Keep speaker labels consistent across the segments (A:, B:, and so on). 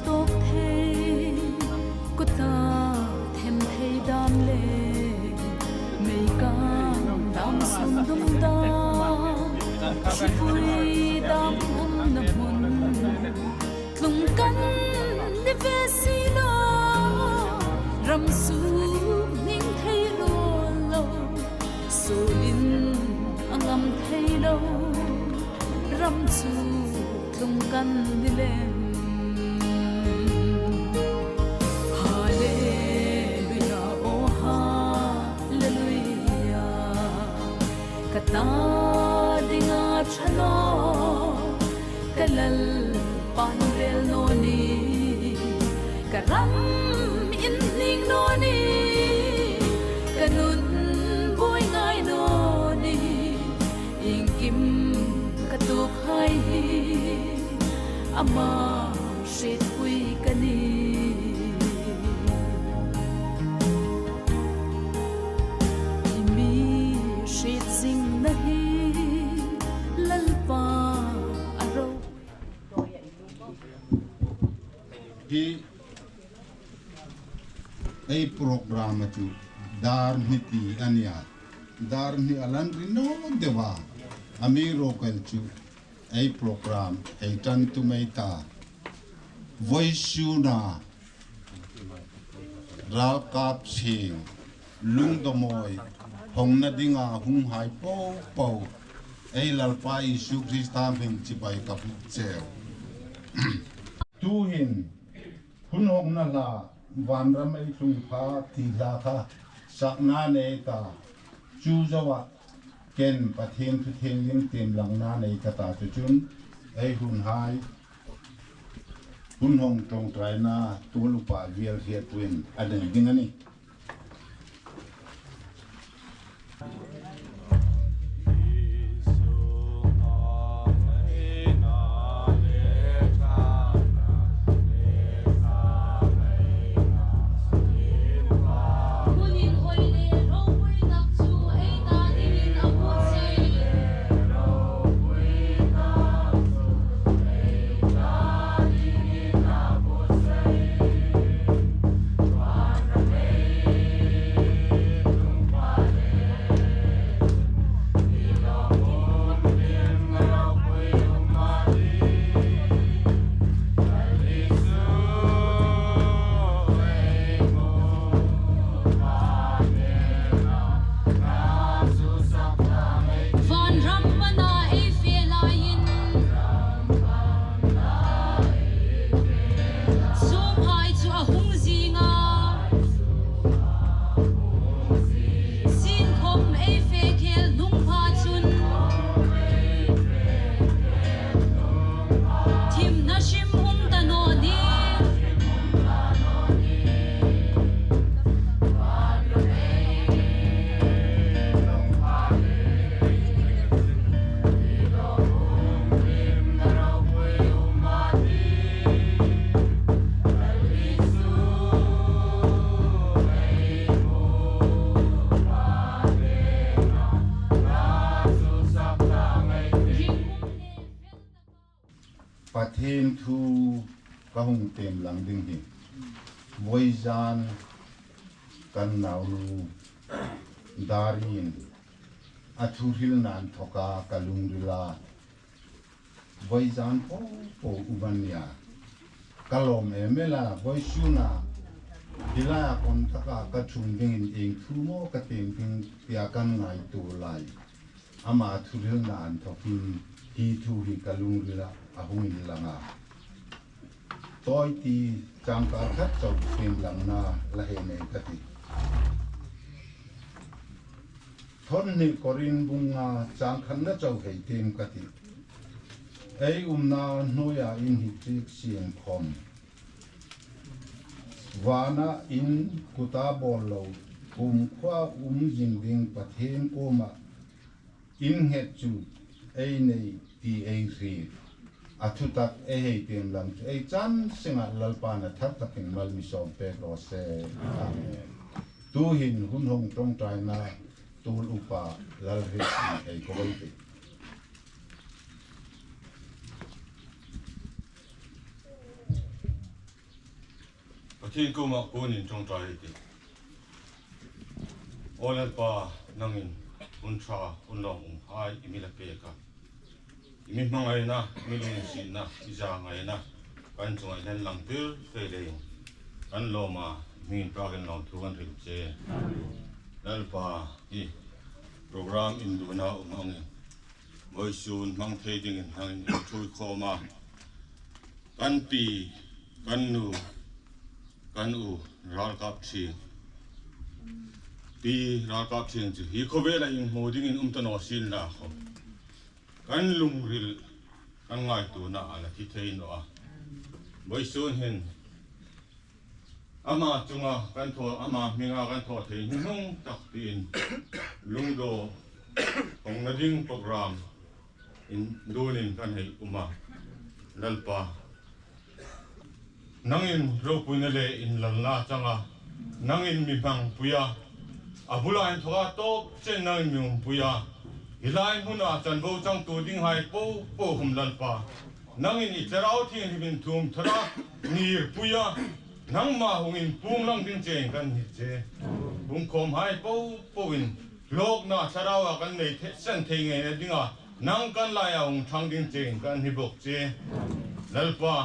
A: tốt thế có ta thêm thấy đam lệ mây càng đam xuân đông ta chỉ vui đam hôm nập hồn tlung căn để về xí lo rầm xuống nín thấy lo lâu sôi in ngầm thấy đâu rầm xuống tlung căn đi lên tadinga chalo kalal panvel noni karam inning noni kanun boy ngai noni ingkim katuk hai ama shit pui kani HRIENGZINGNA hi lalpa aro
B: hi ei program tu dar niti ania dar ni alan rino dewa amiro kalchu ei program ei tan tu meita voiceuna RALKAPṭHIENG LUNGMAWI HAWNGNA dinga Hunkhâr po ei lalpa isu Krista pheng chipai kapu cheu tu hin Hunkhârna Hlâ Vânram ei Ṭawngṭai pha thi la kha sakna nei ta chu zawa ken pathen thu theng ling tem lang na nei ka ta chu chun ei Hunkhâr Ṭawngṭaina Upa Zairemlien aden dingani pathen thu kahung tem lang ding hi voizan kan naulu darin athuril nan thoka kalungrila voizan po ubania kalom emela voisuna hila kon thaka ka thun ding ing thumo ka tem ding pia kan ngai tu lai ama athuril nan thokin hi thu hi kalungrila ahung langa toy ti changka khat chau phim langna la he ne kati thon ni korin bunga changkhan na chau hei tem kati ei umna noya in hi tik siang khom wana in kuta bolo khwa jing ding pathen koma in het chu ei nei ti ei ri athutak hei tem lang ei chan singa lalpana thak taking malmi som pe ro se tu hin hunhong ṭawngṭaina tul upa lalramchuon ei koi
C: thiên cô mà cô nhìn trong trái thì ôn lại pa năng in ôn cha ôn lòng hai imi là kê cả imi mang ngày na imi lùng xin na isa ngày na kan chung ngày lăng tiêu phê đây kan lo mà min pa kan lòng thu kan rìu chế lại pa hi program in du na mang với xuân mang thế đình hàng chui kho mà kan pi kan nu kan u RALKAPTHIENG pi RALKAPTHIENG chu hi kho ve la in moding in tano sin la kho kan lungril kan ngai tu na ala thi thein no a boi sun hen ama chunga kan tho ama minga kan tho thein hnung tak tin lungdo hawngna ding program in dunin kan hei uma lalpa nangin Hriatpuia le Inhlânna changa nangin mi bang puya abula in thoga top chen nangin mi puya hilai huna chan bo chang tu ding hai po hum lalpa nangin I cherau thing hibin thum thara nir puya nang ma hungin pung lang ding cheng kan hi che bung khom hai po in lok na charawa kan nei sen thei nge dinga nang kan la ya hung thang ding cheng kan hi bok che lalpa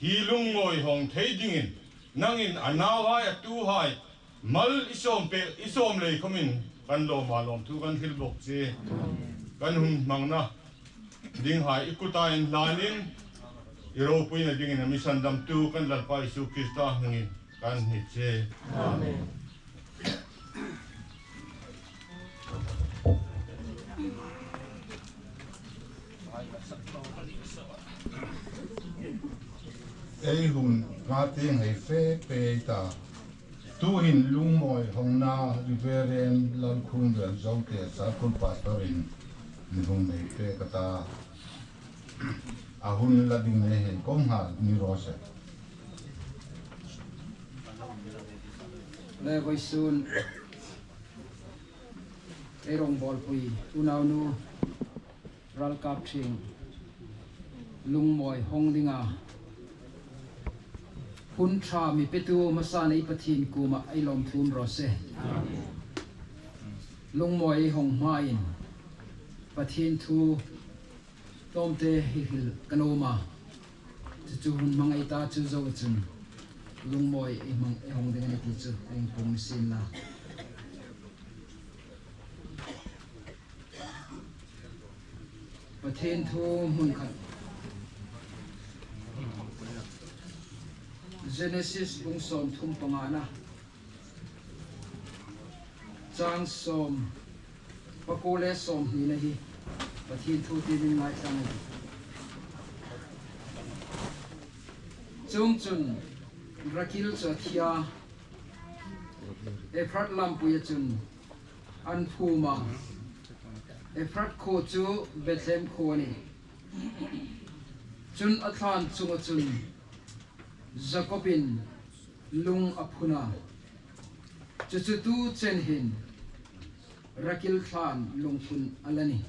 C: hi LUNGMAWI HAWNG thei dingin nangin anawai atuhai mal isom le khomin kan lo ma lom thu kan hil bok che kan hun mangna ding hai ikuta Inhlânin iro puina dingin mi sandam tu kan lalpa Isu Krista ngin kan hi che amen
B: ei hun nga tiếng hay phê pe ta tu hin LUNGMAWI HAWNGNA riveren Lalkhûmvêl Zote sa kun pastorin ni hun nei pe kata a hun la ding ne he kom ha ni rose
D: le voi sun e rong bol pui unau nu RALKAPTHIENG LUNGMAWI HAWNGNA hun tra mi petu masana ipathin kuma ai lom thum ro se LUNGMAWI HAWNGNA pathin thu tomte hil kanoma chu hun mangai ta chu zo chun LUNGMAWI HAWNGNA ti chu eng pum sin la pathin thu Hunkhâr Genesis bung som thum pangana chang som pakole som ni na hi pathin thu ti min mai sang chung chun rakil chathia efrat lampuya chun an phuma efrat kho chu Bethlehem kho ni chun athan chunga chun Jacobin lung aphuna chuchutu chen hin rakil khan lung phun alani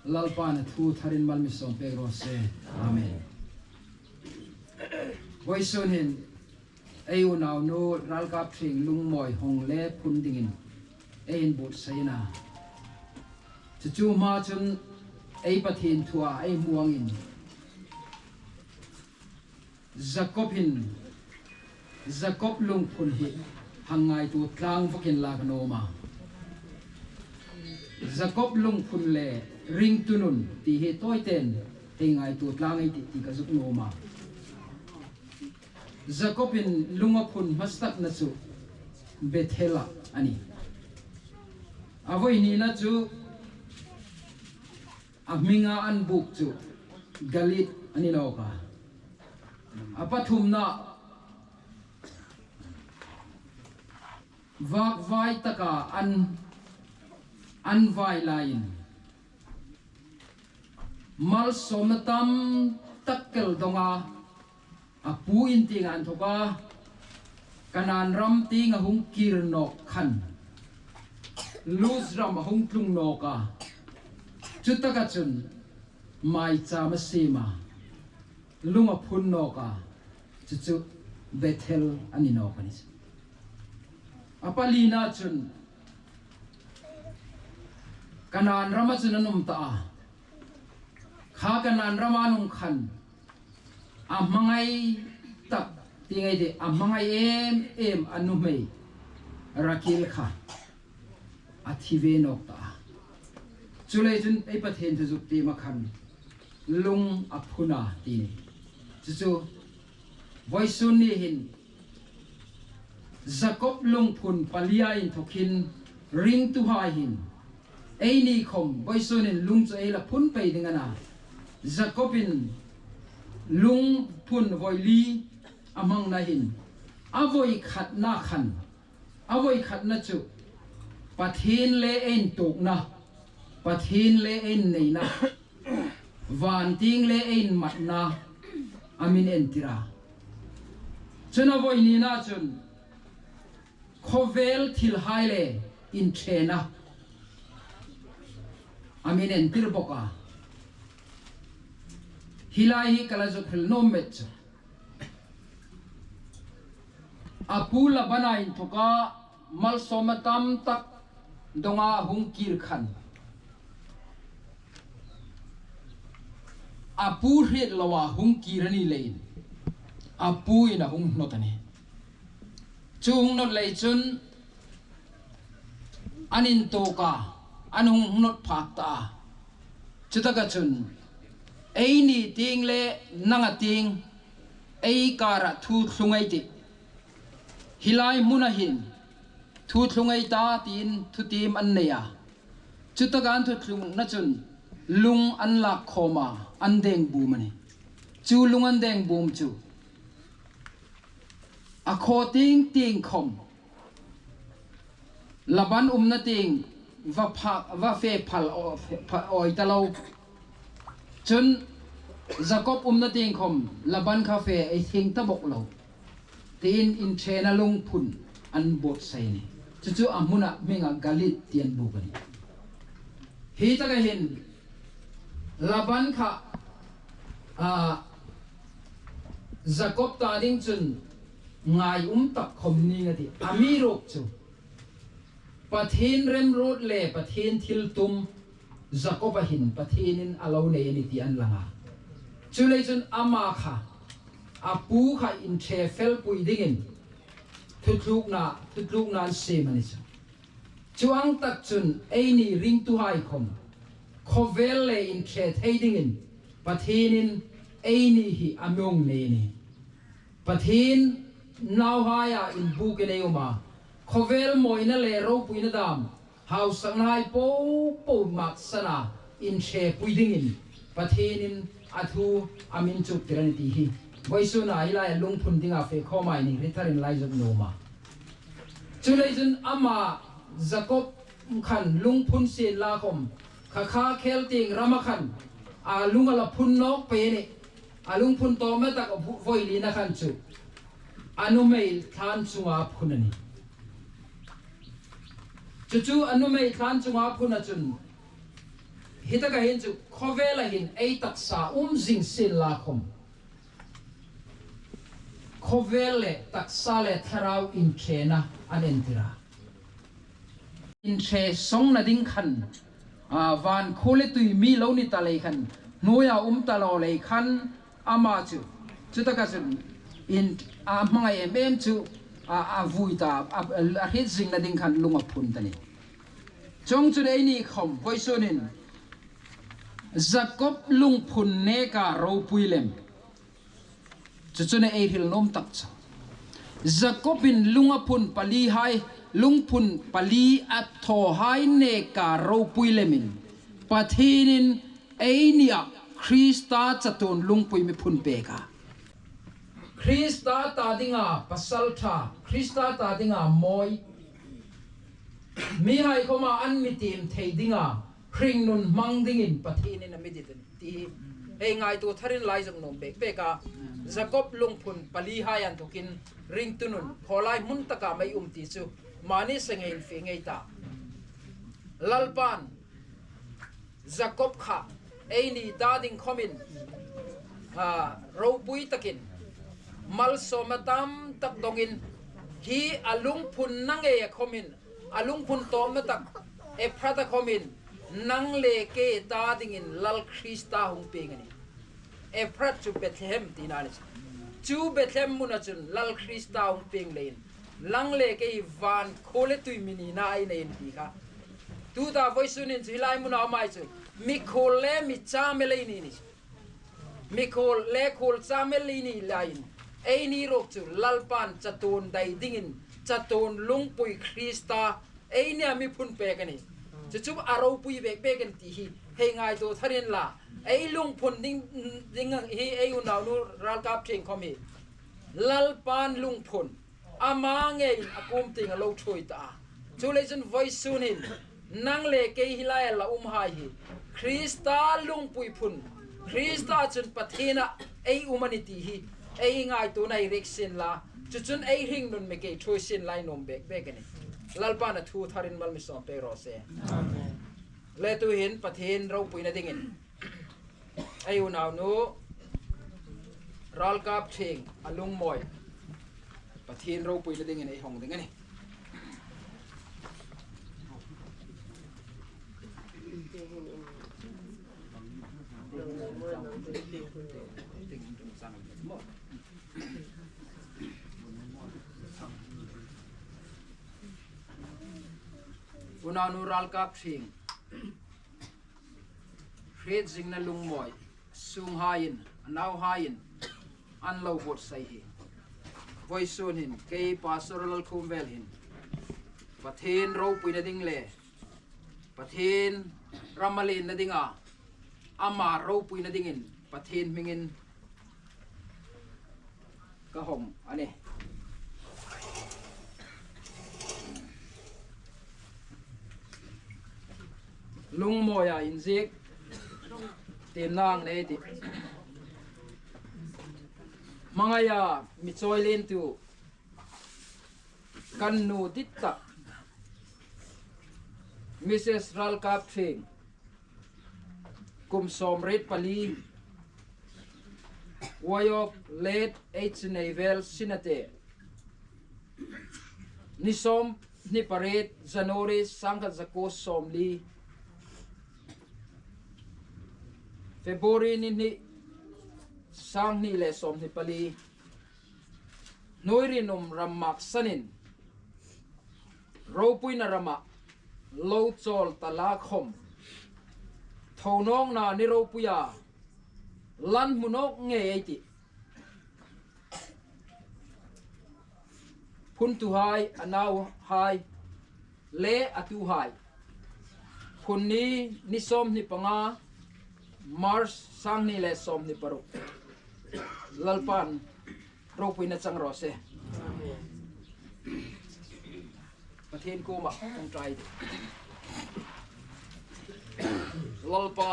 D: lalpan thu tharin malmi som pe ro se amen voisun hin ayu naw no RALKAPTHIENG LUNGMAWI HAWNGNA phun dingin ein bot saina chuchu ma chun ei pathin thua ei muangin Jacob lung phun hi hangai tu tlang vakin la kanoma Jacob lung phun le ring tunun ti he toiten hengai tu tlang ai ti ka zuk noma Jacobin lunga phun mastak na chu Bethela ani avoi ni na chu aminga an buk chu galit ani noka apathum na vak vai taka an vai lain mal somatam takkel donga apu inting an thoka kanan ram ting a hung kir nok khan luz ram hung tlung noka chutaka chun mai cha ma sima lunga phun noka chu Bethel ani no kanis apalina chun kanan rama chun anum ta kha kanan rama nung khan amangai tak tingai de amangai em anumei rakil kha athive nok ta chulai chun ei pathen thu juk ti ma khan lung aphuna ti chu voisun ni hin Jacob lung phun palia in thokin ring tu hai hin ei ni khom voisun in lung cho ei la phun pe dinga na Jacob in lung phun voili amang na hin avoi khat na khan avoi khat na chu pathin le en tok na pathin le en nei na van ting le en mat na amin entira chuna voi ni na chun khovel thil hai le in thena amin entir boka hilai hi kala jo khil no met apula bana in thoka mal somatam tak donga hungkir khan apu hriet lawa hungkirani lein apu ina hung notani chung not lei chun anin toka anung not phakta chutaka chun ei ni ting le nanga ting ei kara thu thlungai ti hilai munahin thu thlungai ta tin thu tim an neya chutaka an thu thlung na chun lung an la khoma an deng bu mani chu lung an deng bum chu a kho ting ting khom laban na ting va phak va fe phal oi talo chun Jacob na ting khom laban kha fe ai thing ta bok lo tin in chena lung phun an bot sai ni chu amuna menga galit tian bu bani hi ta ga hin laban kha Jacob ta ding chun ngai tak khom ni ngati ami rok chu pathin rem rot le pathin thil tum Jacob a hin pathin in alo ne ni ti an langa chulei chun ama kha apu kha in the fel pui dingin thutluk na se mani chu chuang tak chun ei ni ring tu hai khom khovel le in the thei dingin pathin in ei ni hi among ne ni pathin now haya in book in euma khovel moina le ro puina dam how sanghai po mak sana in she puiding in pathin in athu amin chuk tiraniti hi voisuna ila lung phun dinga fe khomai ni ritharin lai jok noma chulejun ama Jacob khan lung phun sin la khom kha khel ting ramakhan a lungala phun nok pe ni a lung phun to me tak voili na khan chu anumei than chunga phunani chu anumei than chunga phuna chun hitaka hin chu khovela hin ei taksa jing sin la khom khovele taksa le tharau in chena anentira in che song na ding khan van khole tui mi lo ni ta le khan noya ta lo le khan ama chu taka chun in mangai em chu a vui ta a hit sing na ding khan lunga phun tani chong chu dei ni khom voisonin Jacob lung phun ne ka ro puilem chu ne ei hil nom tak cha Jacob in lunga phun pali hai lung phun pali at tho hai ne ka ro puilemin pathinin ei nia Krista chatun lung pui mi phun pe ka Krista tadinga pasal tha Krista tadinga moi mi hai khoma an mi tim thei dinga khring nun mang ding in pathin in amidit ti ei ngai tu tharin lai jong nom be ka Jacob lung phun pali hai an thokin ring tunun kholai mun taka mai ti chu mani sengei fe ngei ta lalpan Jacob kha ei ni dading khomin ro pui takin mal somatam tak dongin hi alung phun nang e khomin alung phun tom na tak e phrata khomin nang le ke ta dingin lal Krista hung pengani e phrat chu Bethlehem tinani chu Bethlehem munachun lal Krista hung peng lein lang le ke van khole tui mini na ai nein ti kha tu ta voisunin hilai muna mai chu mi khole mi cha me leini ni mi khol le khol cha me leini lain ei ni rok chu lalpan chatun dai dingin chatun lungpui Krista ei ne mi phun pe kani chu chu aro pui bek bek kan ti hi hei ngai to tharin la ei lung phun ding hi ei unaw nu ral kap thing khomi lalpan lung phun ama nge akum ting lo thui ta chu le chen voice sunin nang le ke hilai la hai hi Krista lungpui phun Krista chun pathina ei humanity hi ei ngai tu nai riksin la chu chun ei hing nun me ke thui sin lai nom bek bek ani lalpa na thu tharin mal mi som pe ro se amen le tu hin pathin ro pui na dingin ei unaw nu ral kap thing alung moi pathin ro pui na dingin ei hong ding ani Unanu ralkap thing HRIENGZINGNA lungmoi sung hain nau hain an lo bot sai hi voisun hin ke pastor Lalkhûmvêl hin pathin ro pui na ding le pathin ramalin na dinga ama ro pui na dingin pathin mingin ka hom ane lung moya injik tem nang ne ti mangaya mi choi len tu kan nu ditta Mrs. Ralkap thing kum somret pali wayok late H Neivel Sinate ni som ni paret January sangkat zako somli February ni sang ni le som ni pali noiri num ramak sanin ropui na rama lo chol talakhom thonong na ni ropuya lan munok nge eti phun tu hai anau hai le atu hai phun ni som ni panga Mars sang ni le som ni paru lalpan ropui na chang ro se pathen ko ma ṭawngṭai lalpa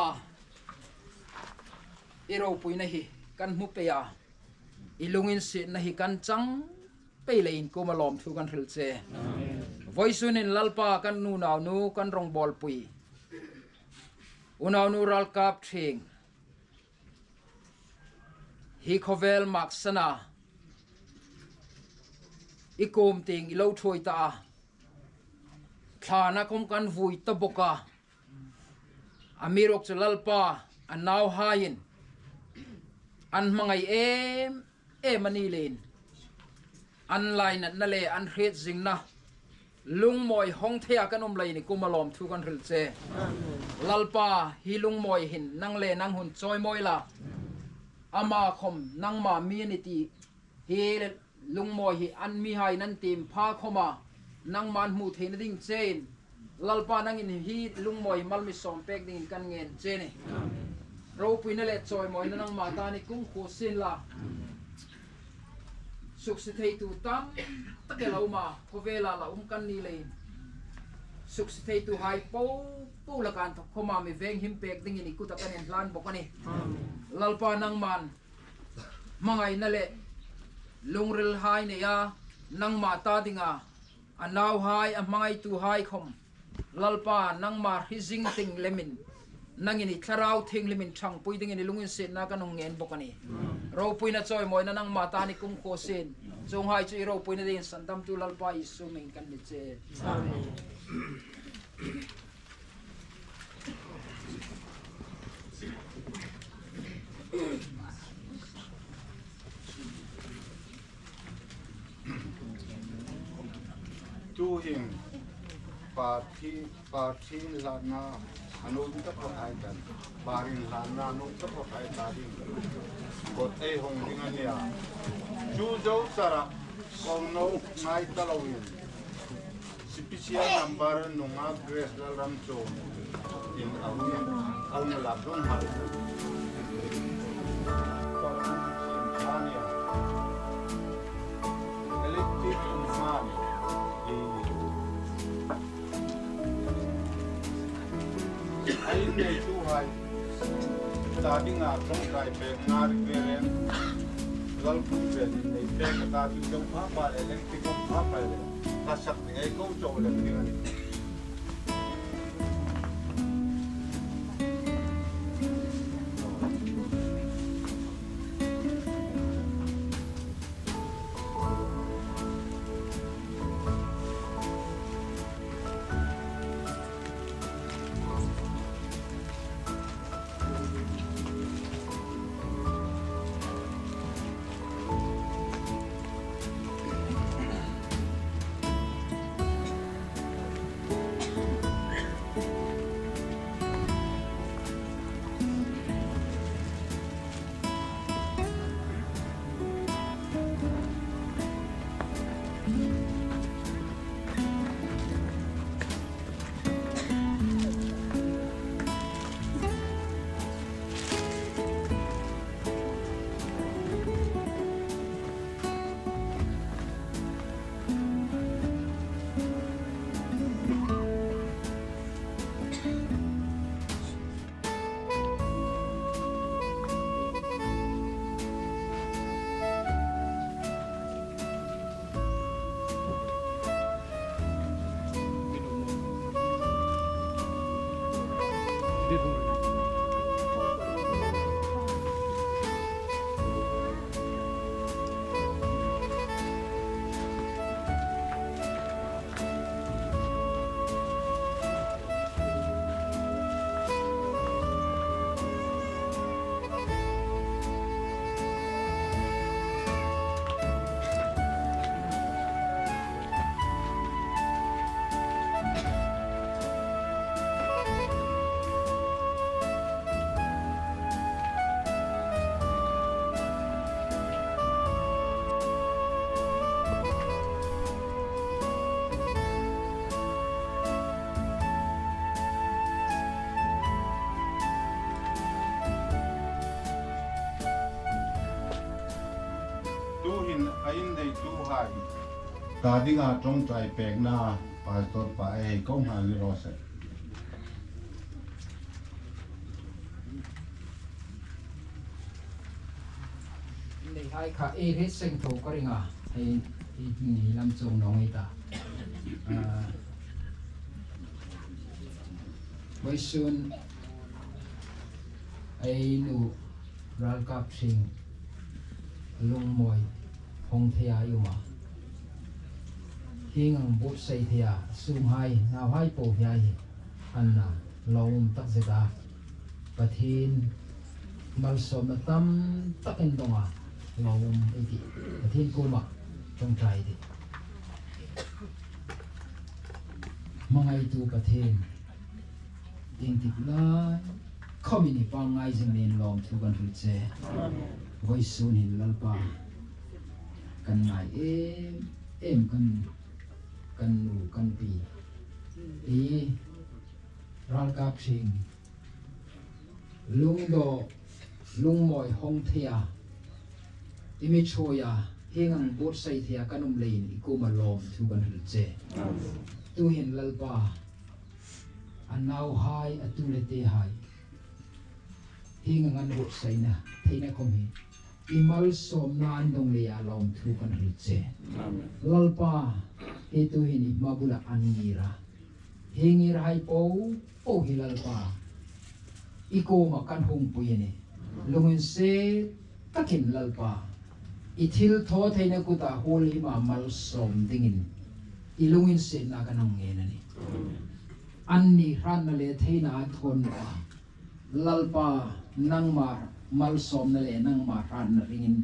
D: iro pui na hi kan mu pe ya ilungin si na hi kan chang pe lein ko malom thu kan hril che voisun in lalpa kan nu naw nu kan rong bol pui unaw nu ralkap thing hi khovel mak sana ikom ting ilo thoi ta thana kom kan vui ta boka amirok chalalpa anaw hain an mangai em mani len an line na le an HRIENGZINGNA lungmoi hong thea kanom lai ni kumalom thu kan hril che lalpa hi lungmoi hin nang le nang hun choi moi la ama khom nang ma mi ni ti hi lungmoi hi an mi hai nan tim pha khoma nang man mu thein ding chen lalpa nang in hi lungmoi malmi som pek ding kan ngen che ne ro pui na le choi moi nang ma ta ni kum kho sin la suk se thei tu tam take lo ma ko vela la kan ni le suk se thei tu hai po la kan thok khoma mi veng him pek ding ni ku ta kan en plan bokani lalpa nang man mangai na le lungril hai ne ya nang ma ta dinga anaw hai a mangai tu hai khom lalpa nang ma hizing ting lemin nangini tharau thing lemin thang pui ding ni lungin se na kanong ngen bokani Rohpui na choi moi na nang mata ni kum ko sin chung hai chu rohpui na din sandam tu lalpa isu meng kan ni che amen
B: tu hing parthi lana anu ta ko ai kan barin lana nu ta ko ai ta ding ko ei hong ding ania chu jo sara ko no ngai ta lawin sipisia number nunga grace Lalramchuon in Hawng la don hal Neituhai tadinga ṭawngṭai pekna repairen Lalkhûmvêl Zote tadinga phapa electric phapa le kasak ni ai ko cho le ni Neituhai tadinga ṭawngṭai pekna pastor pa ei Conkhâr ni rose
D: nei hai kha e re seng tho ko ringa ei ni lam chung nong ita Voi sun ai nu RALKAPṭHIENG LUNGMAWI HAWNGNA yuma hingang bot sei thia sum hai ngau hai po hiai anna lawum tak zeta pathin mal som na tam takin donga lawum iti pathin kuma ṭawngṭai di mangai tu pathin ding tik lai khomini pangai jingin lom thu kan ru che voi sun hin lalpa kan ngai em kan nu kan pi i RALKAPṭHIENG LUNGMAWI HAWNGNA imi choya hingang bot sai thia kanum lein ikuma lom thu kan ru che tu hin lalpa anau hai atulete hai hingang an bot sai na theina khomi imal som na andong le alom thu kan ri che lalpa he tu hin mabula angira hingir hai po hilalpa iko makan hung puyene lungin se takin lalpa ithil tho theina kuta hol hima mal som dingin ilungin sin na kanong ngenani anni ran na le theina thon wa lalpa nangmar mal som na le nangmar ran na ringin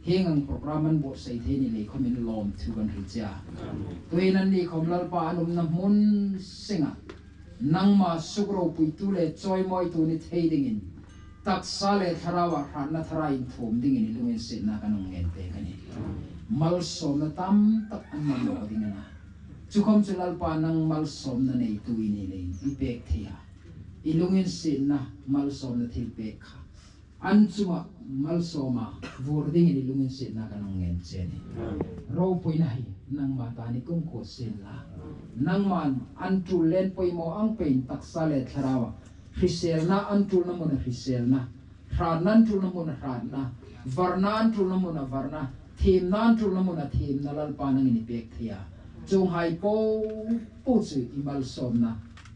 D: hengang programan bo sai theni le khomin lom thu kan richa toinan ni khom lalpa anum na mun singa nangma sugro puitu le choi moi tu ni theidingin tak sale tharawa khanna tharain thum dingin ilungin sin na kanong ngente kani mal som na tam tak anna lo dingana chukhom chulal pa nang mal som na nei tu ini le ipek thia ilungin sin na mal som na thil pek kha an chuma mal soma vor dingin ilungin sin na kanong ngente ni ro poina hi nang mata ni kum ko sin la nang man antul len poi mo ang pein tak sale tharawa hrisel na antul na mo na hrisel na hran antul na mo na hran na varna antul na mo na varna thim na antul na mo na thim na lal pa nang ini pek thia chung hai po po chu imal som na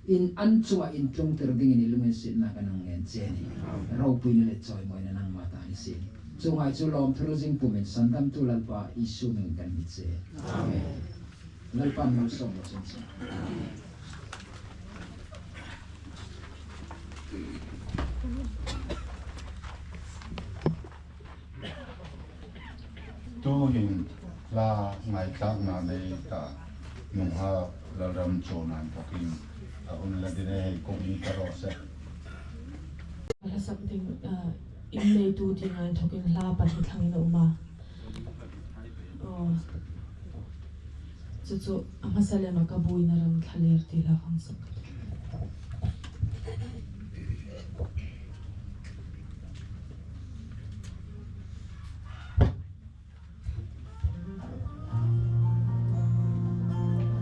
D: in an chua in tlung ter ding ini lumen sin na kanang ngen cheni ro pui le choi moi na nang mata ni sin chung hai chu lom thru jing pumen sandam tu lal pa isu meng kan ni che amen lal pa mal som mo chen chen
B: tu hin la ngai tak na nei ta Hunkhâr Lalramchuon an takin un la dire hei ko ni karo se
E: something in Neitu dinga talking la pa thangin uma chu amasale ma kabui na ram thaler ti la khang sak
A: Hãy subscribe cho kênh Ghiền Mì Gõ để không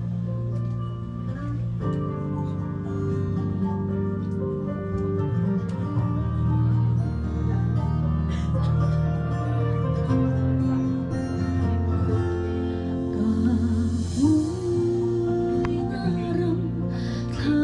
A: bỏ lỡ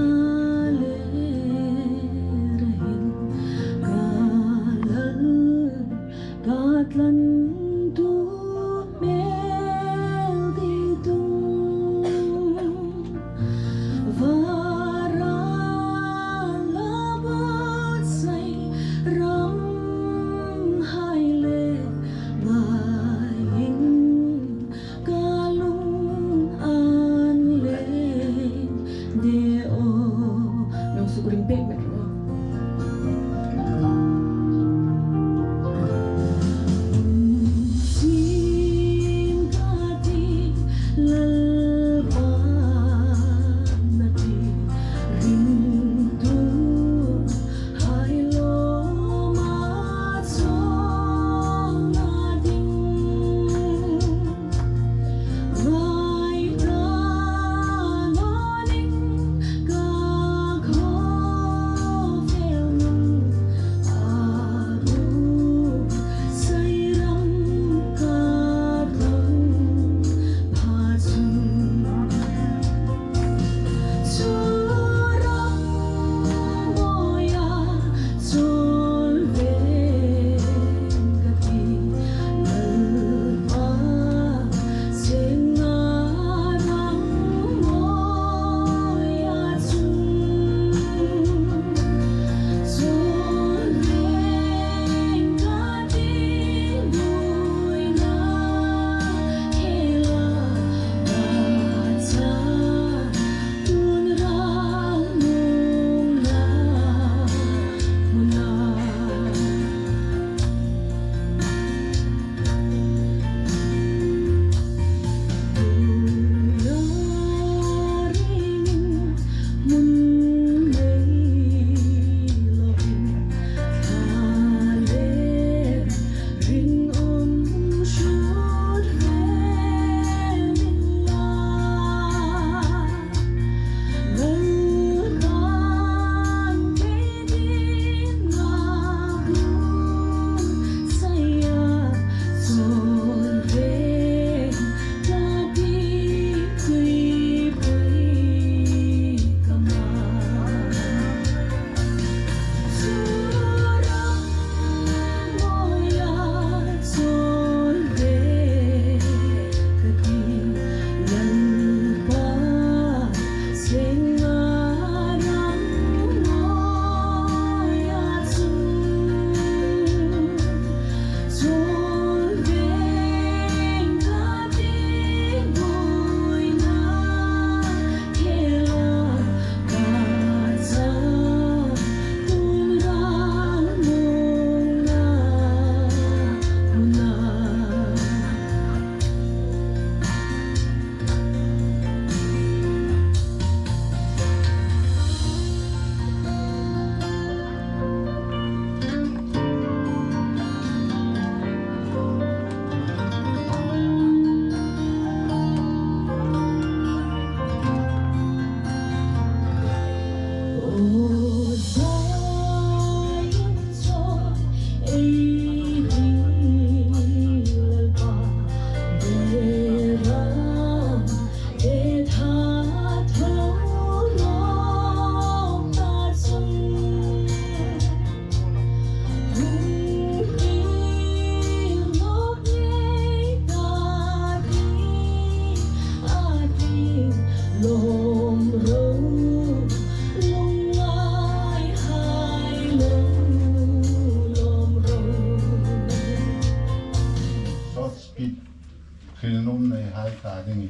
B: ding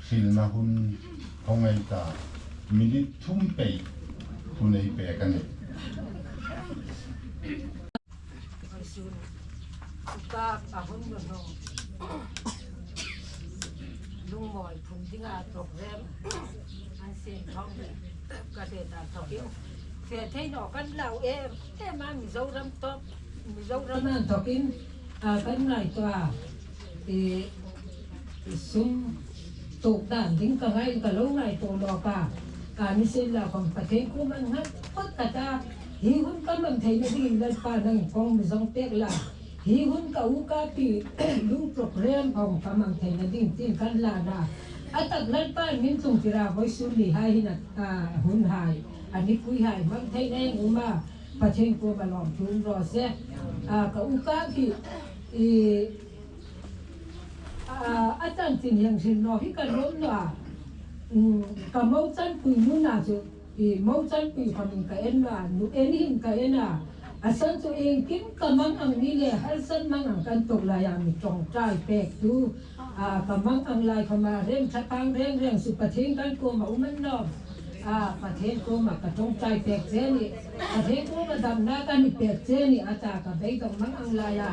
B: sil na hun hongai ta minit thum pe hunei pe kan ni
F: Upa Zairemlien LUNGMAWI HAWNGNA program an sen thong ka de ta thokin fe thei no kan lau ma mi zo ram an thokin kan ngai twa sum tục đàn tính cả ngay cả lâu ngày tổ đỏ cả ni sen là còn phải thấy cô mang hát tất cả ta hi hun kan man thei na ding lan pa nang kong mi zong tek la hi hun ka u ka pi lung program ong ka mang thei na ding tin kan la da atak lan pa min tung tira voi su li hai hin hun hai ani pui hai mang thei nei uma pa chen ko ba lom chun ro se ka u ka pi atan tin yang sin no hi ka rom na ka mau chan pui nu na chu mau chan pui khamin ka en na nu en hin ka ena asan chu eng kim ka mang ang ni le har san mang ang kan tok la ya mi tong trai pek tu ka mang ang lai khama rem tha pang reng su pa thing kan ko ma uman no pa thing ko ma ka tong trai pek je ni pa thing ko ma dam na ka ni pek je ni ata ka bei tong mang ang la ya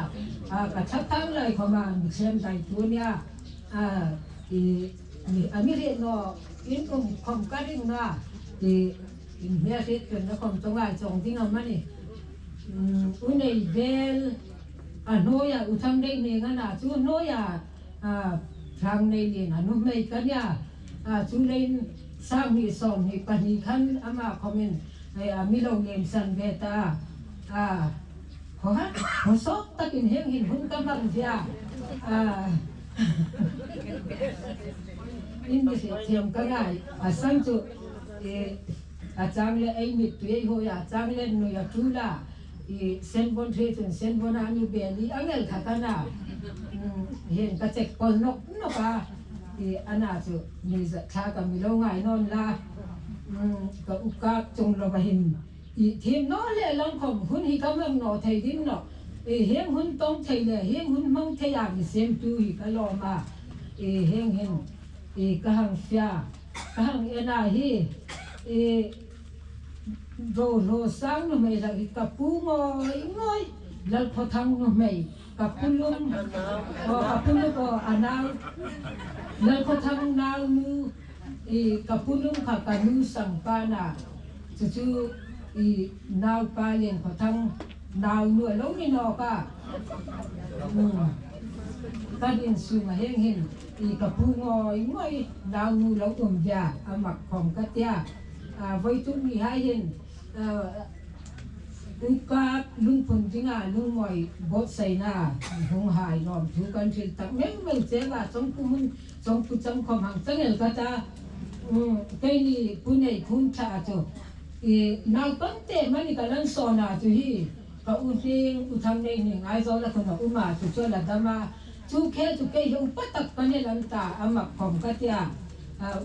F: ka tha pang lai khama mi sem dai tu nia ni amiri no in kom ka ring na in here it na kom tong ai chong ting am ni Neivel Noya utang dei ne ngana chu Noya rang nei lin anu mei kan ya chu lein sang ni som ni pani khan ama comment mi lo nem san beta ho sok takin heng hin hun ka mang dia in ni se thiam ka ngai sang chu chang le ai mit tuei ho ya chang le no ya tu la sen bon the chen sen bon ani beli angel khatana hen ka chek pol nok no ka ana chu ni za tha ka mi lo ngai non la ka uka chung lo ba hin thim no le long khom hun hi kam no thei din no heng hun tong thei le heng hun mong thei ya mi sem tu hi ka lo ma heng hen ka hang sia ka hang ena hi Rohluosang no may lagi kapungoi lalkhôthang no may kapulong kapulong anaw lalkhôthang naw nu kapulong kakanu sangpana chuchu naw paleng khothang naw nu lo ni no ka kadin su ma heng hen kapungoi ngoi naw nu lo vya amak khom katia với chúng mi hai hin uka lung phun jinga lung moi bot sai na Hunkhâr nom thu kan thil tak meng che wa chong kumun chong pu chong khom hang changel ka ta kai ni punei khun tha chu naw pan te mani ka lan so na chu hi ka u ting u thang nei ni ngai zo la khona uma chu cho la dama chu khe chu ke hu patak ka ne lan ta amak khom ka tia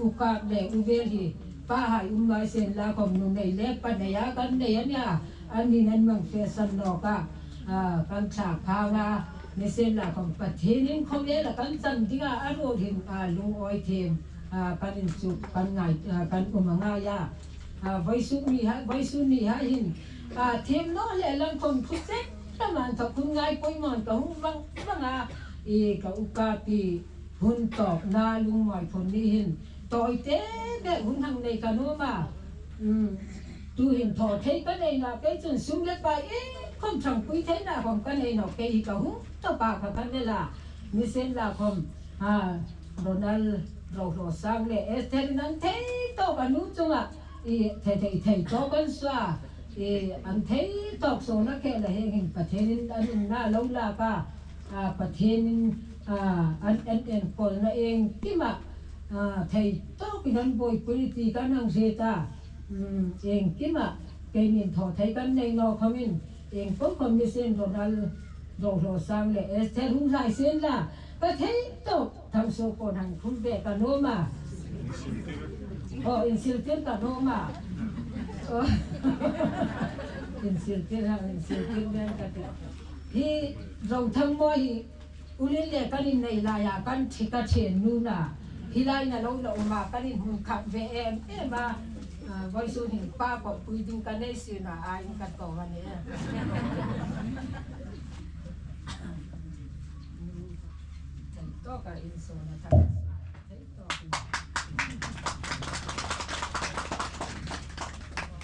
F: uka le u ve hi pa hai mai sen la kom nu nei le pa ne ya kan ne ya nya ani nan mang fashion no ka kan cha pha nga ne sen la kom pa thenin khom le la kan chan dinga aro hin lung oi them panin chu kan ngai kan umanga ya vai su ni ha hin them no le lang kom thu se taman tho kun ngai poi mon ka hu bang ka uka pi hun tok na lung moi phon ni hin tôi thế để hun hằng này cả nữa mà tu hiện thọ thấy cái này là cái chuyện xuống đất bài không chẳng quý thế nào còn cái này nó cái cả hú tao bảo cả cái này là như xem là không Ronald Rohluosang lệ thế nên thế tao cả nút chung thầy cho con xóa anh thấy tao số nó kể là hình bát thiên anh na lâu là cả bát thiên anh còn là em cái mà thầy to cái hắn bồi politi cái năng gì ta em cái mà cái nhìn thọ thấy cái này nó không in em cũng không biết xem Rohluosang lệ thế không lại xem là cái thấy to thằng số còn hàng không về cả nó mà in siêu tiết cả nó mà in siêu tiết bên cả thì rồi thằng moi ulen lệ cái này là ya cái chỉ cái chuyện nu na hi lai na lo lo ma ka rin hung khat ve em ma voi su hin pa ko pui ding ka nei si na ai ka ko wa ne to ka in so na ta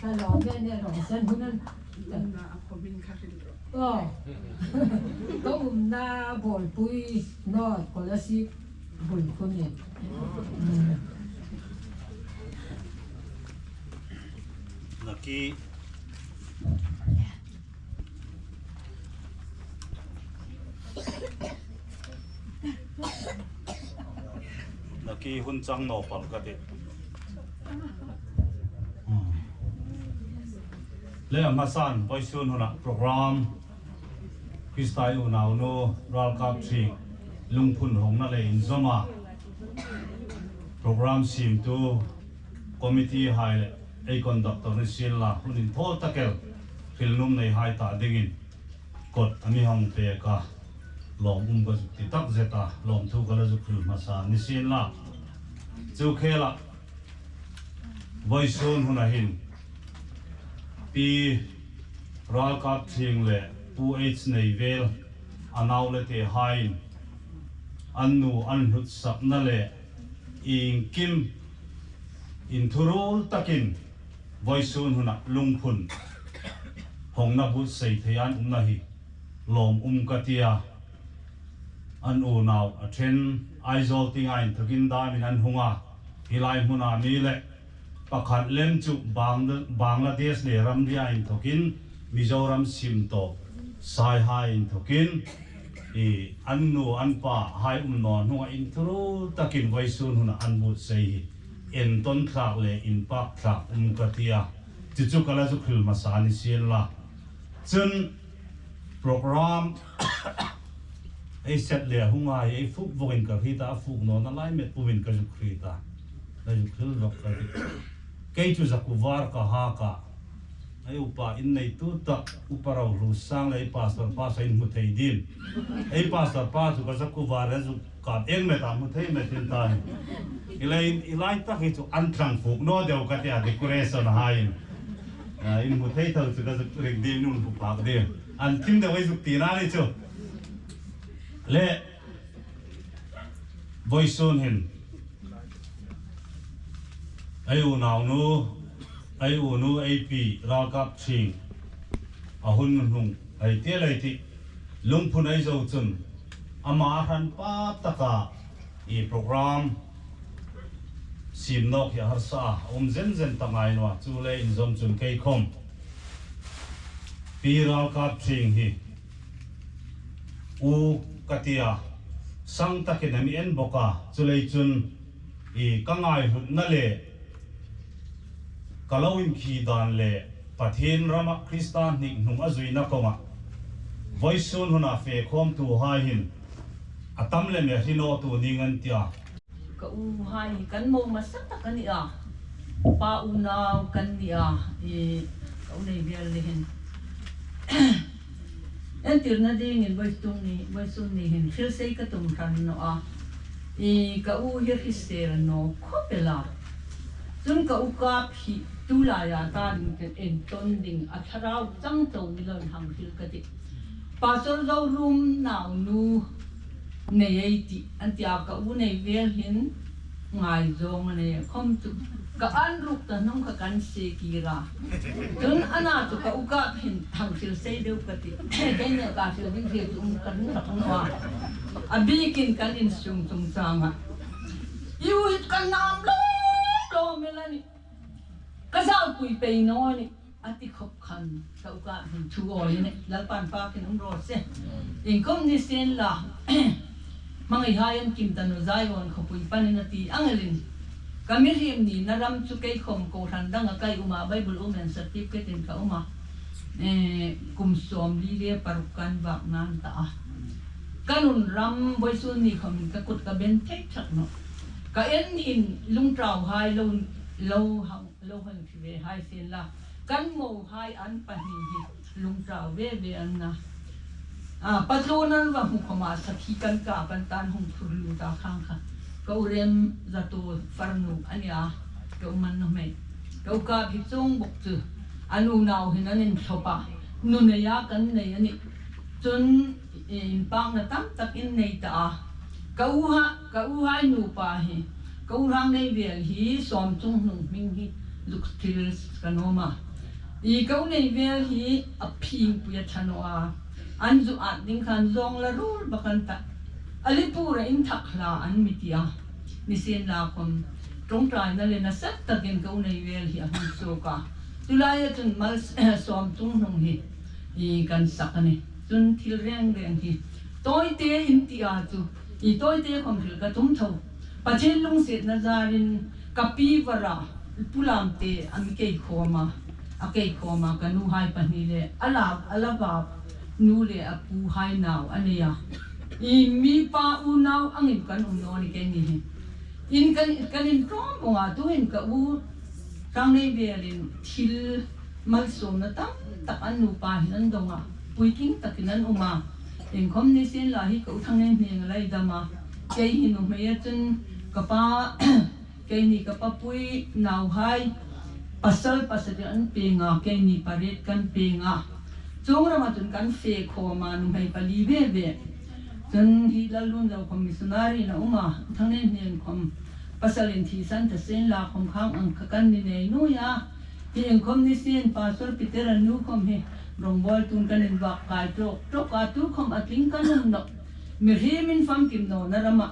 F: ta lo ve ne lo sen hunan na ko bin ka rinก็น่าบ่นปุ้ยนอดคนละสิบุญคนเนี่ย
G: นักกี้หุ่นจังโนปัลกันเด็ดเรื่องมาสั่นไปชวนหัวหน้าโปรแกรมคริสไตอุณาวโนรัลกับชิงลุงพุนหงนั่นเลยอินซมาโปรแกรมซิมตูคอมมิตี้ไฮเลยไอคอนดักตัวนี้เสียละหุ่นอินโทษตะเกลฟิลนุ่มในไฮตาดิ่งกดอันนี้ห้องเตะกะลอมก็จุดติดตักเจตาลอมทุกข์ก็เลยจุดขึ้นมาสานนี่เสียละจูเคละไว้ส่วนหุ่นหินปีรัลกับชิงเลยปูเอชในเวลอันเอาเลยเตะไฮอันนูอันหุดสับนั่นเลยอิงกิมอินทุรุลตะกินไว้ส่วนหุ่นลุงพุนหงนับบุษใส่ทยานนาฮีลมกะเตียอันอูนาวเทรนไอโซติงไอทุกินดามินันหงาฮิไลมุนามีเล่ประคัดเล่มจุบางละเทศเนี่ยรัมเดียอินทุกินมิโซรัมซิมโตสายไฮอินทุกินอันนูอันป่าไฮนอนหัวอินทรูตะกินไว้ส่วนหุ่นอันบุษใส่เอ็นต้นทรากเลยอินปักทรากกะเตียจุกะละจุขึ้นมาสานิเซียนละจนโปรแกรมไอเสร็จเลยหัวไอฟุกวินกับฮีตาฟุกนอนอะไรเม็ดวินกับจุกฮีตาแล้วจุกขึ้นรกกันเกยจุจักวาร์กับฮากะไออุปาอินในตุตะอุปเรารูสังไอพาสตอร์พาสอินมุทัยดินไอพาสตอร์พาสุกจักวาร์จุกับเองเมตามุทัยเมตินตายอีไลตักฮิจุอันทรังฟุกโนเดียวกันที่อาดิคุเรสันไฮอินมุทัยเท่าจุกจักเริกดินนุ่นฟุกปากเดียอันทิมเดียวไอจุกตีนาเลยจูเล่บอยซูนเห็นไออูนาวนูไออูนูไอปีรัลกับชิงอาหุ่นนุ่งไอเตี้ยเลยที่ลุงพุนไอโจจุนอามาหันป้าตะกาอีโปรแกรมสิมนกยาฮาร์ซาเซนตั้งไงนัวจูเลยอินซอมจุนเคยคมปีรัลกับชิงฮีอูกะเตียสังตะเกนมีเอ็นบอกว่าจุเลยจุนกังไงหุ่นนั่นเลยกะลาวินขีดานเลยปะเทนรามคริสตานนิกนุ่งอจุยนักก็มาไว้ส่วนหุ่นอาเฟคอมตัวหายหินอาตั้มเลยเมื่อที่โนตัวนิ่งอันเตีย
H: ก็อูหายกันมองมาสักตะกันนี่อ่ะป้าอูนาวกันนี่อ่ะก็ในเบียร์เลยเห็นเอ็นติร์นาดีเงินไว้ตรงนี้ไว้ส่วนนี้เห็นเชื่อใส่กระตุ้มกันเนาะก็อูเฮียฮิสเซอร์เนาะครบเวลาจนก็อูกับพี่ตุลายาตาดิงเอ็นต้นดิงอัฐราวจังโตมิลอนทางฟิลกติป้าโซลเรารุมนาวนูในไอติอันที่อาก็อูในเวลเห็นง่ายจงเนี่ยคอมตุก็อันรุกแต่น้องก็กันเสกีราจนอันนั้นตุก็อุกาเห็นทางฟิลเซเดียวกันที่เห็นเนี่ยการฟิลวิ่งเรียนกันนักหนาอันบีกินกันอินสุ่มสุ่มจางอ่ะอยู่หิดกันน้ำล้อเมล่านี่ก็สาวปุยไปน้อยนี่อันที่ขบขันก็อุกาเห็นชัวร์เนี่ยแล้วปานปากินน้ำร้อนเสียอินคมนี่เสียนละมังไอหายันกินตันอุใจวันขบุยปันนาทีอังเลินกามิริมนี่นารำชุกไอคมโกรันดังไกอุมาไบเบิลอุเมนสติปเกตินเขาอุมากุมสวมลีเลียปารุกันบักนันตาการุนรำบอยซุนนี่เขามีกกุดกเบนเทชักเนาะกเอ็นหินลุงเต่าไฮโลหังชีวไฮเซนละกันโมไฮอันปะหินลุงเต่าเวอันนะปัจจุบันว่าหุกมาสักขีกันกาบันตานหงทุลูตาข้างค่ะ kau rem zato farnu ania kau man no me kau ka bi chung bok chu anu nau hinanin thopa nu ne ya kan nei ani chun in pang na tam tak in nei ta kau ha nu pa hi kau rang nei vel hi som chung nu ming hi luk til kanoma I kau nei vel hi a phing puya thanoa anzu at ding khan zong la rul bakan ta alipura in thakla an mitia ni sen la kom ṭawngṭaina le na sat takin kau nei vel hi a hun so ka tulaya chun mal som chung nong hi I kan sakani chun thil reng hi toy te in ti a chu I toy te khom thil ka tum tho pachen lung set na zarin kapi vara pulam te ami ke khoma akei khoma kanu hai pani le ala ba nu le apu hai naw ania I mi pa u naw angin kan no ni ke ni in kan in trom bonga tu in ka u tang nei velin thil mal som na tam tak anu pa hinan donga puiking takinan uma in khom ni sin la hi ka thang nei heng lai dama ke hin no me chun ka pa ke ni ka pa pui naw hai pasal an penga ke ni paret kan penga chongra ma chun kan fe khoma nu mai pali ve chun hi lalun jaw commissionary na uma thang nei heng khom pasalin thi san ta sen la khom khang ang kan ni nei nu ya hi en khom ni sen pasal pitera nu khom he rongbol tun kan en ba kai to ka tu khom atling kan no mi himin fam kim no na rama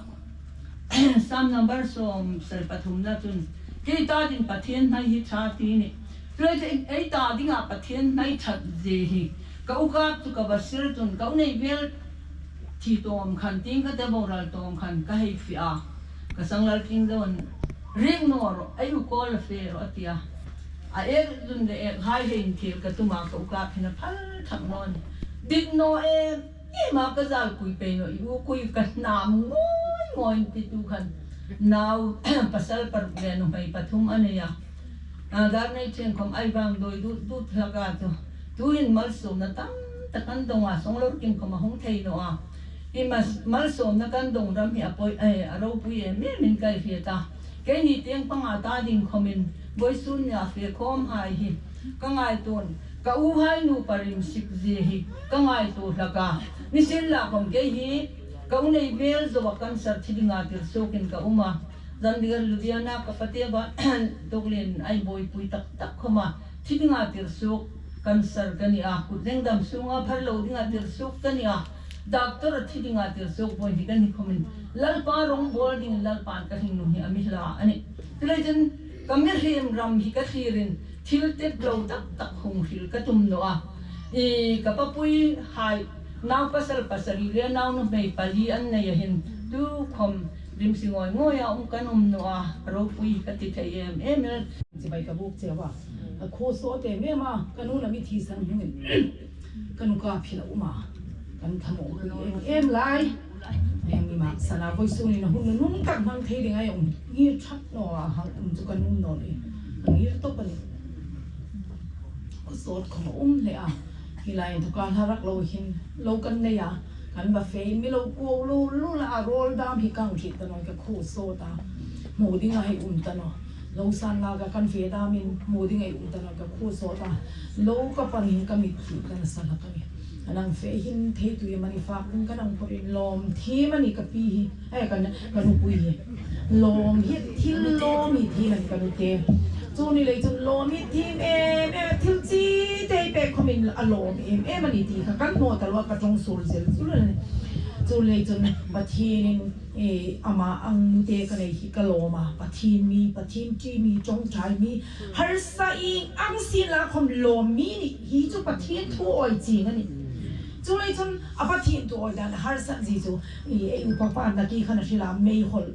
H: sam number som sel pathum na chun ke ta din pathian nai hi tha ti ni re ei ta dinga pathian nai that je hi ka uka tu ka basir chun ka nei vel thi tom khan ting ka te boral tom khan ka hei fi a ka sanglal king don ring no ro ai u kol fe ro atia a dun le hai hein thil ka tuma ka uka phina phal thak non dit no ma ka zal kui pe no u kui ka nam ngoi ti tu khan now pasal par no mai pathum aneya dar nei chen khom ai bang doi du thlaga tu in mal so na tam takan donga songlor king khom hong thei no a I mal so na kan dong ram hi apoi aro pui me min kai fi ta ke ni teng panga ta ding khomin boi sun ya fe khom hai hi ka ngai ton ka u hai nu parim sik je hi ka ngai to hlaka ni sin la khom ke hi ka u nei vel zo kan sar thidinga tir sokin ka uma zandigar ludiana ka pateba doglen ai boi pui tak khoma thidinga tir sok kan sar kani a ku dengdam sunga pharlo dinga tir sok kani a doctor thidinga tir sok boi hi kan hi khomin lalpa rong boarding lalpan ka hin nu hi amihla ani tlejen kamir him ram hi ka thirin thil te blo tak hung hil ka tum no a ka papui hai naw pasal le naw no mai pali an nei hin tu khom rim singoi ngoya kanum no a ro pui ka ti thai emel
F: chỉ bay cả bốc chế ba khô số te me ma kanu na mi thi san hung kanu ka phila uma kan thamo em lai em mi ma sana voi su ni na hun nun tak mang thei ding ai om ni chat no a hang chu kan nun no le ni to pa ni ko sot ko le a hilai to ka harak lo hin lo kan ne ya kan ba fe mi lo ko lo la rol dam hi kang thit ta no ka khu so ta mo ding ai ta no lo san la ga kan fe da min mo ding ai ta no ka khu so ta lo ka pan hin ka mi thi kan sa la ka mi anang fe hin the tu ye mani fa kun kan ang porin lom thi mani ka pi hi ai kan pui hi lom hi thil lom hi thi man kan te chu ni le chun lom hi thi thil chi te pe khomin alom mani ti ka kan no ta lo ka tong sul zel chu le chun pathin ama ang te ka nei hi ka loma pathin chi mi chong chai mi har sa i ang si la khom lom mi ni hi chu pathin thu oi chi ngani chu le chun apa thi to dan har sa ji chu upa pa na ki khana shila mei hol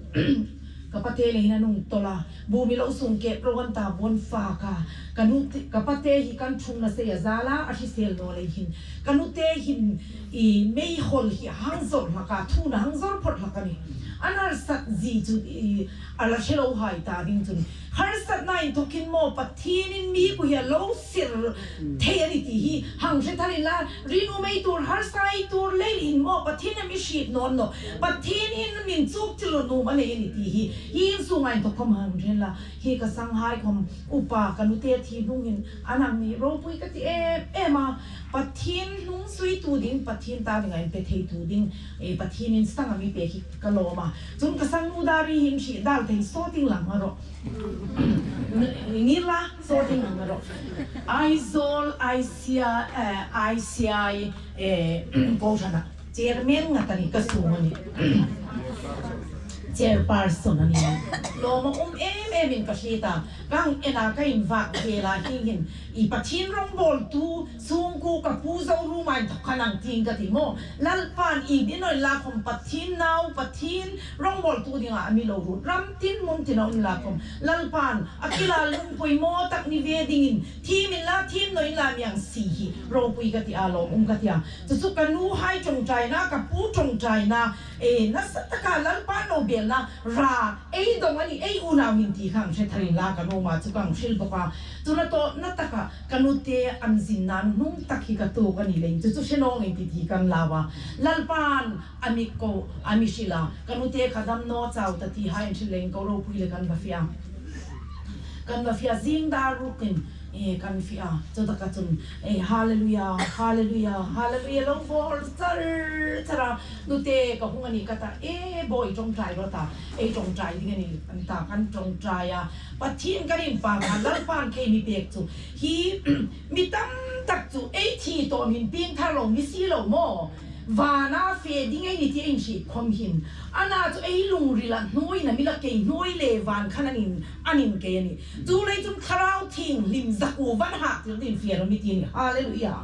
E: kapate le hinanung tola bumi lo sung ke progan ta bon fa ka kanut kapate hi kan thung na se zala a hi sel no le hin kanute hin I mei hol hi hangzor laka thu na hangzor phot lakani anar sat ji chu ala shelo hai ta ding chu har sat nai tokin mo pathin in mi ku ya lo sir theani ti hi hang se thari la rinu mei tur har sai tur le in mo pathin mi shit non no pathin in min chuk chilo nu ma le ni ti hi in sungai to kom hang ren la hi ka sang hai khom upa kanute thi nung hin anang ni ro pui ka ti e ma pathin nung sui tu ding pathin ta ngai pe thei tu ding e pathin in sang mi pe hi ka lo ma chun ka sang nu dari hin shi dal thei so ting lang ma ro ngila so ting lang ma ro aizol ICI ko thana chairman ngatani ka su ni chairperson ani lo ma em ka shita kang ena ka in vak hela hin I pathin rong bol tu sung ku ka pu zo ru mai khanang ting ka ti mo lalpan I dinoi la khom pathin nau pathin rong bol tu dinga ami lo ru ram tin mun tin on la khom lalpan akila lung poi mo tak ni ve ding team in la team noi la miang si hi ro pui ka ti alo ka ti a chu ka nu hai chong trai na ka pu chong trai na na sataka lalpan no bel na ra dong ani una min ti khang che tharin la ka no ma chu kang shil ba chu na to na taka kanute anzin nan nung takhi ka to kani leng chu shenong in ti kan lawa lalpan amiko amishila kanute khadam no chau ta ti hain thileng ko ro pui le kan ba fia zing da rukin kan fia chu ta ka chun hallelujah hallelujah hallelujah long for tara nute ka hungani kata boy trong trai ro ta trong trai ding ani anta kan trong trai ya pathin karin pa lalpan ke mi pek chu hi mi tam tak chu thi to min ping thalong mi si lo mo vana fe ding ai ni ti in shi khom hin ana chu lung rila noi na mi la ke noi le van khananin anin ke ni chu le chum kharau thing lim zaku van ha chu din fe no mi ti ni hallelujah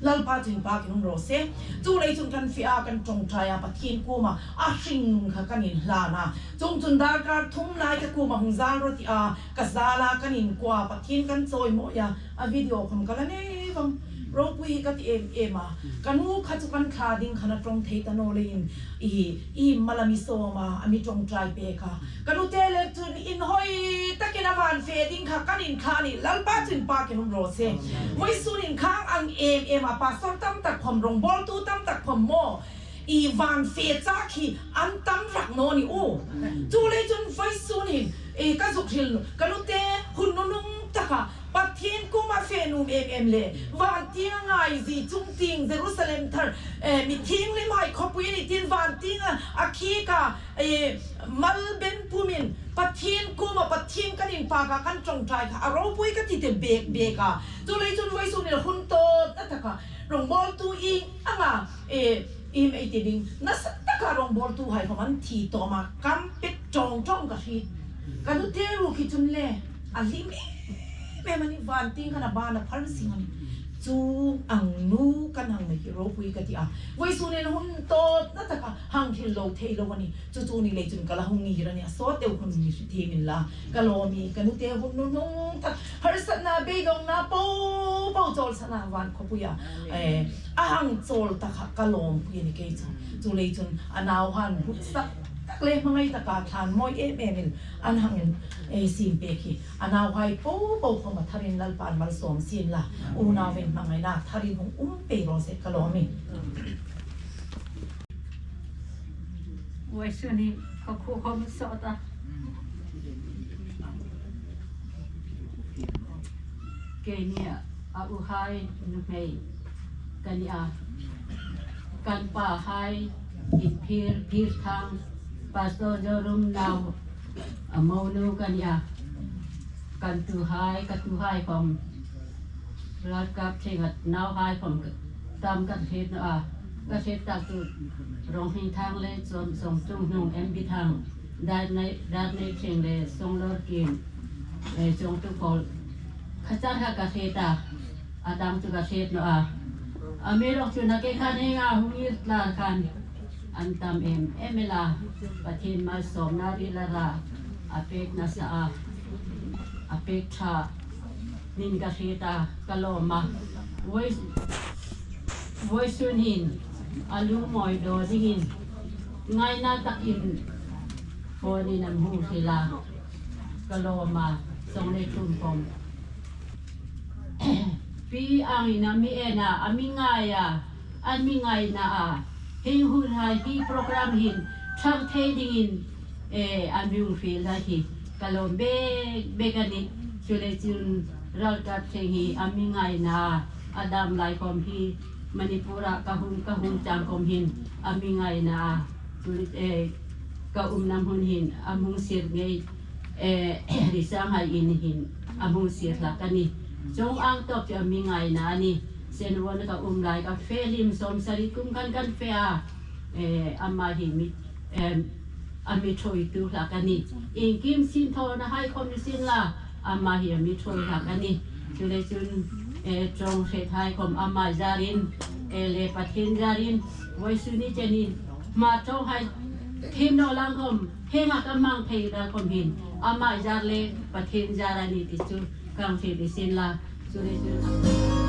E: lalpa tin pa kin ro se chu le chum kan fia kan chong traya pathin ku ma a hring kha kanin hlana chung chun dar kar thum lai ka ku ma hungzal ro ti a ka zala kanin kwa pathin kan choi mo ya a video khom kala ne bang ro pui ka ti ema kanu kha chu kan kha ding khana trong thei ta no le in malami so ma ami trong trai pe kha kanu te le chun in hoi takena van fe ding kha kanin kha ni lalpa chin pa kin ro se moi sun in khang ang a pastor tam tak khom rong bol tu tam tak khom mo van fe cha khi an tam rak no ni o chu le chun vai sun hin ka zuk hil kanu te hun no nung taka pathin kuma fe nu le van tinga ngai zi chung ting Jerusalem thar mi thing lim hai khopui ni tin van tinga akhi ka Muolbem pumin pathin kuma pathin kanin pa ka kan chong trai ka aro pui ka ti te be ka chu le chun vai su ni hun to ta ka rong bol tu anga ei ti ding na sat ta ka rong bol tu hai man thi to ma kam pet chong ka hi kanu te ru ki chun le alim me mani van ting kana bana phar singani chu ang nu kan hang me ro pui ka ti a voi su ne hun to na ta ka hang thil lo thei lo wani chu ni le chun kala hung ni ra ni so te hun ni si thi min la kalomi kanu te hun nu nu ta har sat na be dong na po chol sana van kho puya a hang chol ta kha kalom pi ni ke chu le chun anaw han hu sa le mangai ta ka than moi min an hangin sim pe khi anaw hai po khom tharin lalpan mal som sin la una ven mangai na tharin hung pe ro se kalomi
H: wai suni ka khu khom so ta ke nia abu hai nu mei kania kan pa hai in pir thang pastor jorum now amonu kania kan tu hai from RALKAPTHIENG now hai from tam kan het na ka het tak tu rong hin thang le som chung nong em bi thang dat nei cheng le song lor kim le chong tu kol khachan ha ka het ta adam tu ka het na amerok chu na ke khan he nga hungir la kan an tam emela pathin mal som na ri la ra pekna sa pekna nin ka hrieta kaloma voice sunin LUNGMAWI do dingin ngay na takin ko ni nam hu sila kaloma song le tum pom pi ang inami ena amingaya amingay na hing hunhai hi program hin thang the dingin amung feel la hi kalom be gani chule chun RALKAPṭHIENG amingay na adam lai kom hi Manipura kahung chang kom hin amingay na sulit nam hun hin amung sir ngay risang hay hin amung sir la kani jong ang top ti amingay na ni senwon ka lai ka felim som sari kum kan fea amahi mit ami choi tu la kani in kim sin tho na hai kom sin la amahi ami choi la kani chule chun trong se thai kom ama zarin le pathin zarin voi suni chenin ma trong hai thim no lang kom henga kamang thei da kom hin ama zar le pathin zarani ti chu kang se ti sin la chule chun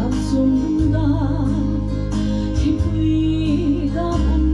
A: Hãy subscribe cho kênh Ghiền Mì Gõ để không bỏ lỡ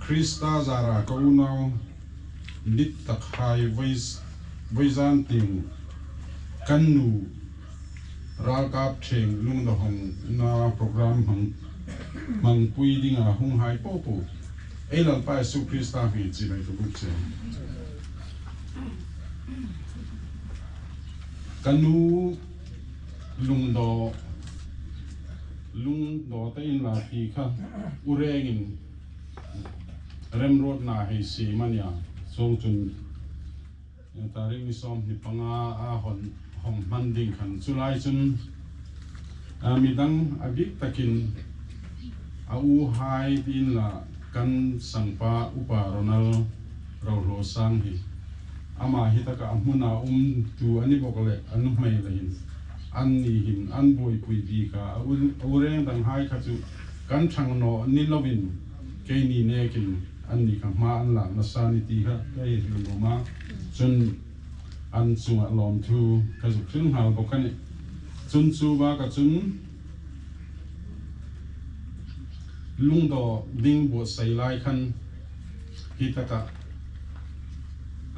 I: Krista zara ko unaw nit takhai voizan ting kannu RALKAPTHIENG LUNGMAWI program mang pui dinga Hunkhâr popo elal pa su Krista hi chi mai to bukche kanu lungdo te in la ti kha urengin remrod na hei si mania song chun taring ni som ni panga a hong manding khan chulai chun midang agik takin au hai tin la kan sangpa upa Ronald Rohluosang hi ama hitaka Hmuna tu ani bokole anu mai lein an ni hin an boi pui bi ka ureng dang hai kha chu kan thang no ni lovin ke ni ne kin an ni ka ma an la na sa ni ti kha kai lu ma chun an chu a lom thu ka chu thing hal bokani chun chu ba ka chun lungdo ding bo sai lai khan hitaka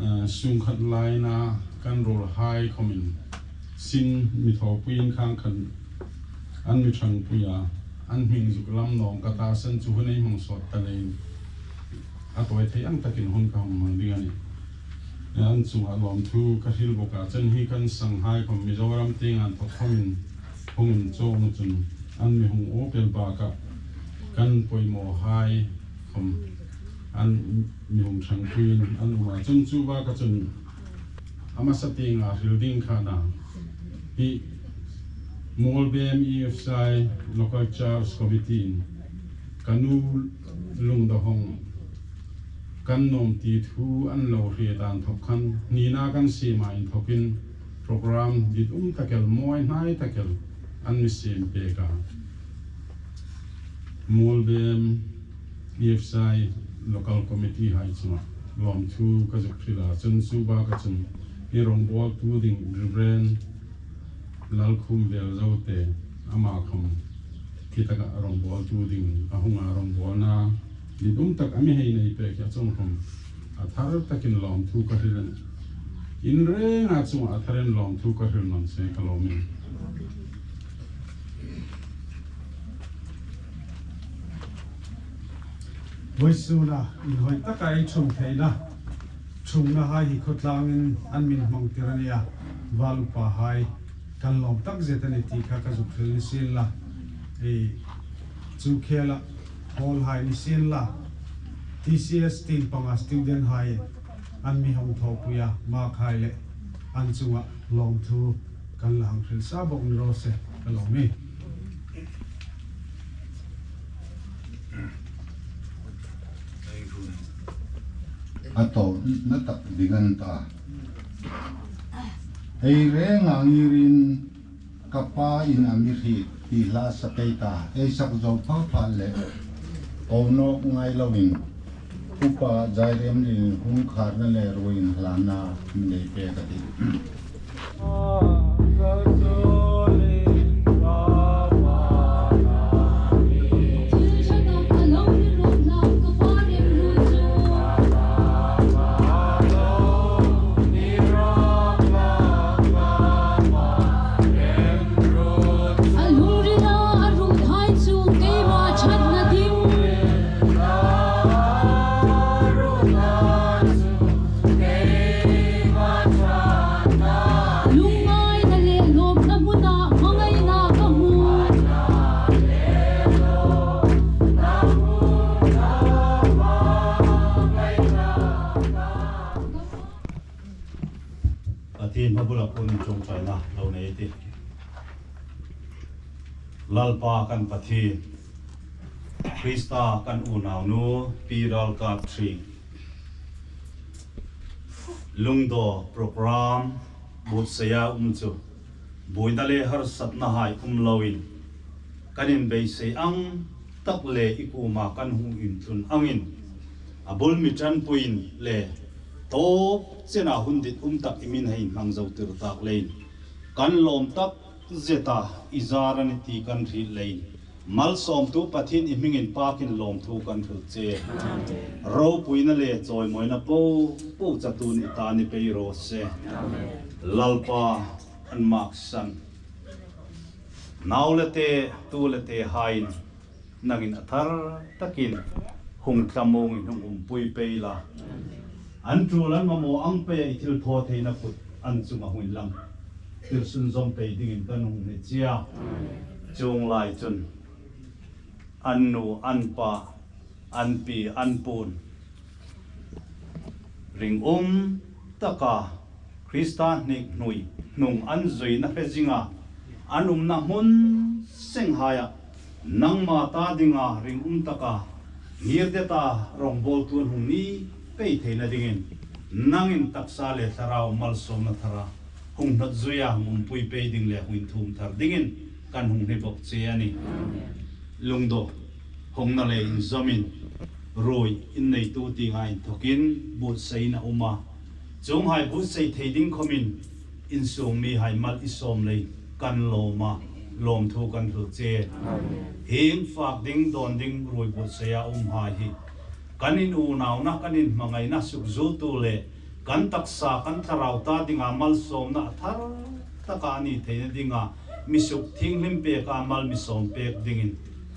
I: Hunkhârna Hlâ kan rol hai komin sin mi tho puin khang khan an mi thang puya an hming zuk lam nong kata san chu hunei mong sot ta lein a toy thei ang takin hun ka hong mang ding ani an chu a lom thu ka hil boka chen hi kan sang hai kom Mizoram ting an thok khomin hongin chong chun an mi hong opel ba ka kan poimo hai kom an mi hong thang puin an wa chun chu ba ka chun ama sating a building khana hi Muolbem EFSI local charge committee kanu lungda hong kan nom ti thu an lo hriet an thok khan nina kan si ma in thokin program dit takel moi nai takel an mi sim pe ka Muolbem EFSI local committee hai chuma lom thu ka juk thila chun su ba ka chun irong bol tu ding brand Lalkhûmvêl Zote ama kham kitaka rong bol tu ding ahunga rong bol na lidum tak ami hei nei pe kya chong kham athar takin lom thu ka hilan in re nga chung atharen lom thu ka hil non se kalomi
J: voisuna in hoi takai chung theina chungna hai hi khotlangin anmin mong tirania valupa hai kan lom tak zetani ti kha ka zukhil ni sin la e chu khela hall hai ni sin la TCS team panga student hai an mi hong tho puya ma khai le an chunga lom thu kan lang khil sa bok ni ro se kalomi
B: ato na tak dingan ta ei re ngangirin kapa in amiri ti la sakaita ei sak zo pha le ono ngai loving Upa Zairemlien Hunkhârna le Ruoi Inhlânna nei pe ka ti
G: Ṭawngṭaina lo nei ti lalpa kan pathi Krista kan unaw nu pi RALKAPTHIENG lungdo program bot saya chu boidale har satna hai lowin kanin be se ang takle ikuma kan hu in tun angin abul mitran puin le to chena hundit tak imin hein mangzo tir tak lein kan lom tak zeta izaran ti kan ri lein mal som tu pathin I mingin pakin lom thu kan thul che ro puina le choi moina po chatu ni ta ni pe ro se lalpa an mak san naulete tulete hain nangin athar takin hung tlamong hung pui peila an trulan mamo ang pe ithil tho theina put an chunga huin lam tir sun zom pe dingin kan hung ne chia chung lai chun an nu an pa an pi an pun ring taka Christa nik nui nung an zui na pezinga anum na mun seng haya nang ma tadinga ring taka nirdeta rong bol tuan hung ni pe theina dingin nangin taksa le tharau mal som na thara hung not zuya hung pui pe ding le huin thum thar dingin kan hung he bok che ani lungdo hong na le in zamin Ruoi in Neitu ti ngai thokin but sei na uma chung hai but sei theding khomin in sum mi hai mal isom le kan loma lom thu kan thu che hing fak ding don ding Ruoi but sei a hai hi kanin u naw na kanin mangai na suk zu tu le kan taksa kan tharau ta dinga mal som na thar takani theina dinga misuk thing lim pe ka mal mi som pe dingin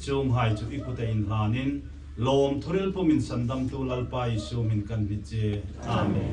G: chung hai chu ikute Inhlânin lom thuril pumin sandam tu lalpa isu min kan mi che amen